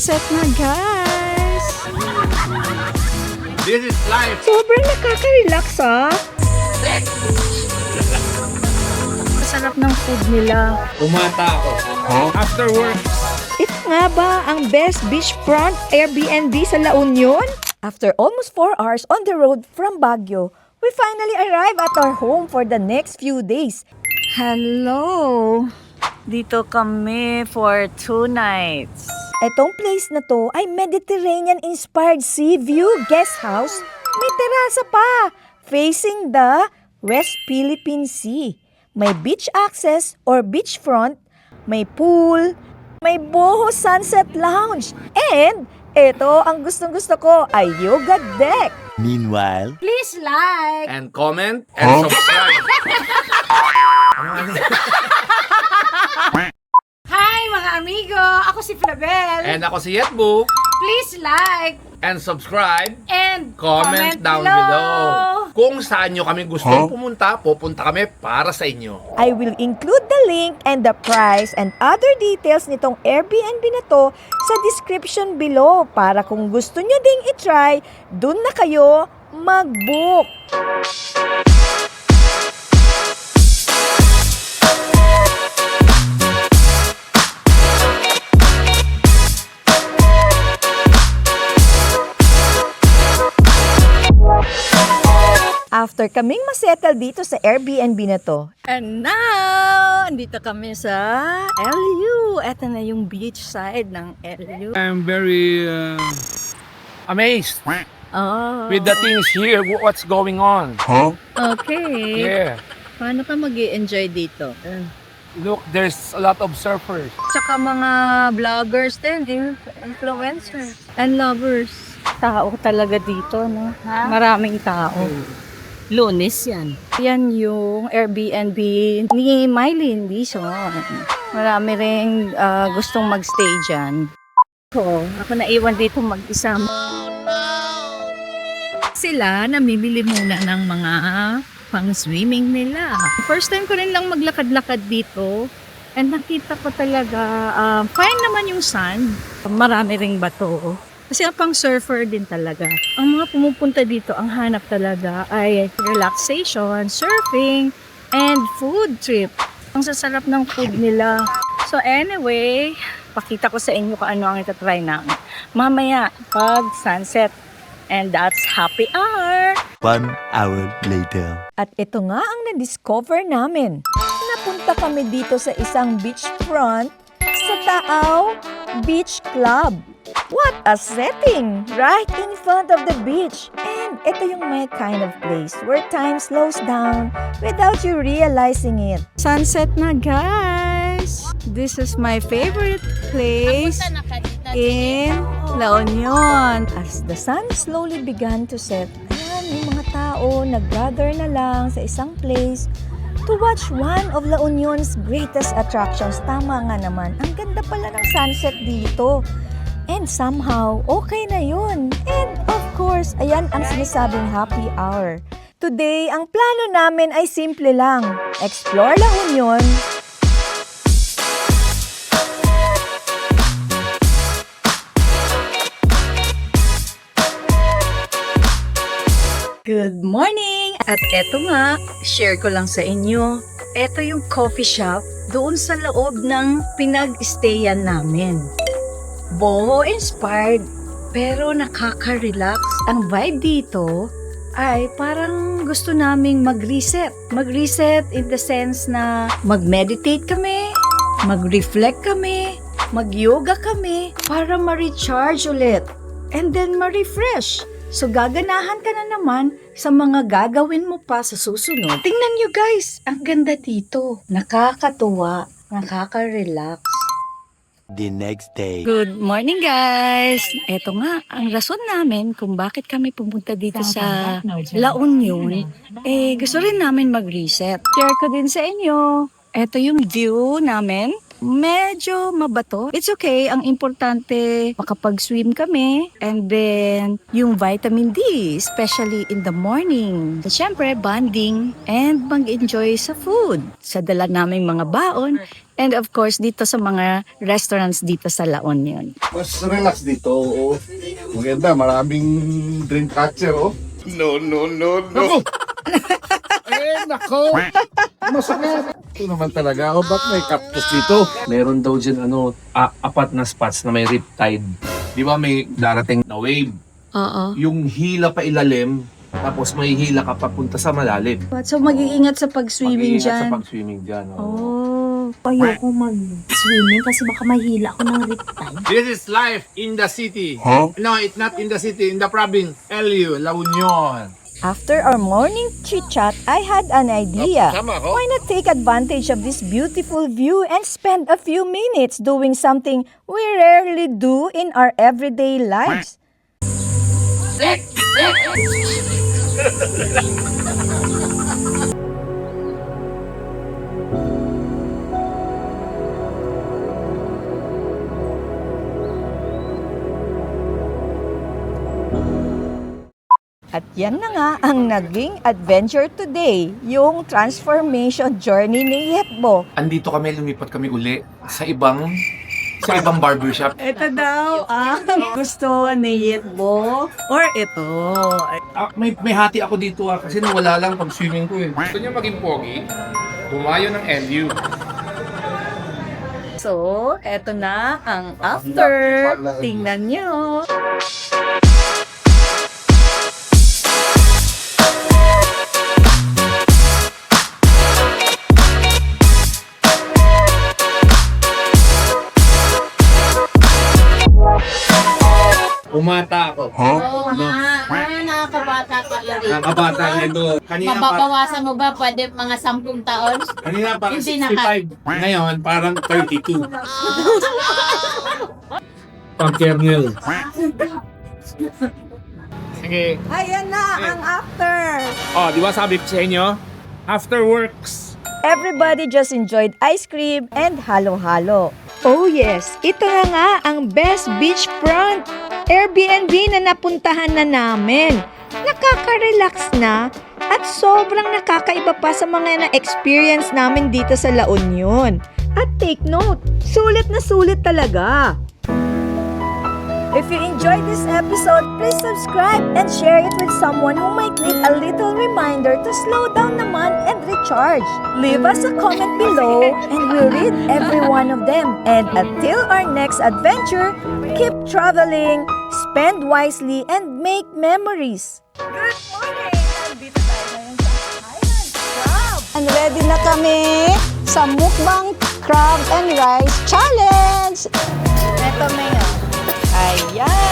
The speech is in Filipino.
Sunset na, guys. This is life. Sobrang nakaka-relax, Sarap ng food nila. Umata ako. After work. Ito nga ba ang best beachfront Airbnb sa La Union? After almost 4 hours on the road from Baguio, we finally arrive at our home for the next few days. Hello! Dito kami for 2 nights. Itong place na to ay Mediterranean-inspired sea view guest house. May terasa pa, facing the West Philippine Sea. May beach access or beachfront, may pool, may Boho Sunset Lounge, and ito ang gustong-gusto ko ay yoga deck. Meanwhile, Please like! And comment and subscribe. Hi mga amigo! Ako si Flabel. And ako si Yetbu. Please like And subscribe. and Comment down below. Kung saan nyo kami gustong pumunta, pupunta kami para sa inyo. I will include the link and the price and other details nitong Airbnb na to sa description below para kung gusto nyo ding itry, dun na kayo mag-book. After kaming masettle dito sa Airbnb na to. And now, andito kami sa LU. Ito na yung beach side ng LU. I'm very amazed Oh, with the things here, what's going on. okay. Yeah. Paano ka mag-i-enjoy dito? Look, there's a lot of surfers. Tsaka mga vloggers din, influencers. And lovers. Tao talaga dito, no? Maraming tao. Lunes yan. Yan yung Airbnb ni Mylene Dizon. Marami rin gustong magstay dyan. Ako naiwan dito mag-isa. Sila namimili muna ng mga pang-swimming nila. First time ko rin lang maglakad-lakad dito. And nakita ko talaga, fine naman yung sand. Marami ring bato. Kasi pang surfer din talaga. Ang mga pumupunta dito, ang hanap talaga ay relaxation, surfing, and food trip. Ang sasarap ng food nila. So anyway, pakita ko sa inyo kung ano ang itatry namin. Mamaya, pag sunset. And that's happy hour. 1 hour later. At ito nga ang na-discover namin. Napunta kami dito sa isang beachfront sa Taao Beach Club. What a setting! Right in front of the beach. And ito yung my kind of place where time slows down without you realizing it. Sunset na, guys! This is my favorite place in La Union. As the sun slowly began to set, ayan, yung mga tao nag-gather na lang sa isang place to watch one of La Union's greatest attractions. Tama nga naman, ang ganda pala ng sunset dito. And somehow, okay na yun. And of course, ayan ang sinasabing happy hour. Today, ang plano namin ay simple lang. Explore La Union. Good morning! At eto nga, share ko lang sa inyo. Eto yung coffee shop doon sa loob ng pinag-stayan namin. Boho inspired, pero nakaka-relax. Ang vibe dito ay parang gusto naming mag-reset. Mag-reset in the sense na mag-meditate kami, mag-reflect kami, mag-yoga kami para ma-recharge ulit and then ma-refresh. So gaganahan ka na naman sa mga gagawin mo pa sa susunod. Tingnan nyo guys, ang ganda dito. Nakakatuwa, nakaka-relax. The next day. Good morning guys! Ito nga, ang rason namin kung bakit kami pumunta dito sa La Union, gusto rin namin mag-reset. Share ko din sa inyo. Ito yung view namin medyo mabato. It's okay. Ang importante, makapag-swim kami. And then, yung vitamin D, especially in the morning. At syempre, bonding and mag-enjoy sa food. Sa dala naming mga baon. And of course, dito sa mga restaurants dito sa La Union. Mas relax dito. Oh. Maganda, maraming dream catcher. Oh. No. Nako! Nako! Masakit. Ito naman talaga. Oh, ba't may cactus dito? Meron daw dyan apat na spots na may riptide. Di ba may darating na wave? Oo. Yung hila pa ilalim, tapos may hila ka papunta sa malalim. So, mag-iingat sa pag-swimming Mag-iingat dyan. sa pag-swimming dyan. Oh, ayoko mag-swimming kasi baka mahila ako ng riptide. This is life in the city. No, it's not in the city, in the province. LU, La Union. After our morning chit-chat, I had an idea. Tama ako. Why not take advantage of this beautiful view and spend a few minutes doing something we rarely do in our everyday lives? At yan na nga ang naging adventure today, yung transformation journey ni Yetbo. Andito kami, lumipat kami uli sa ibang barbershop. Ito daw ang gusto ni Yetbo or ito. May hati ako dito kasi nawala lang pag swimming ko eh. Gusto niya maging pogi, bumayo ng LU. So, eto na ang after. Tingnan nyo. Umata ako. Oo nga. Nakakabata ka rin. Nakabata niya doon. Kanina Mababawasan mo ba pwede mga 10 taon? Kanina parang Hindi na 65. Ngayon parang 32. Pag-kernel. Sige. Ayan na ang after! Oh, di ba sabi ko sa inyo? After works. Everybody just enjoyed ice cream and halo-halo. Oh yes, ito na nga ang best beachfront Airbnb na napuntahan na namin. Nakaka-relax na at sobrang nakakaiba pa sa mga na-experience namin dito sa La Union. At take note, sulit na sulit talaga. If you enjoyed this episode, please subscribe and share it with someone who might need a little reminder to slow down naman and recharge. Leave us a comment below and we'll read every one of them. And until our next adventure, keep traveling, spend wisely, and make memories. Good morning! Nandito tayo ngayon sa Highland Crab. And ready na kami sa Mukbang Crab and Rice Challenge! Ito na yun. Ayan!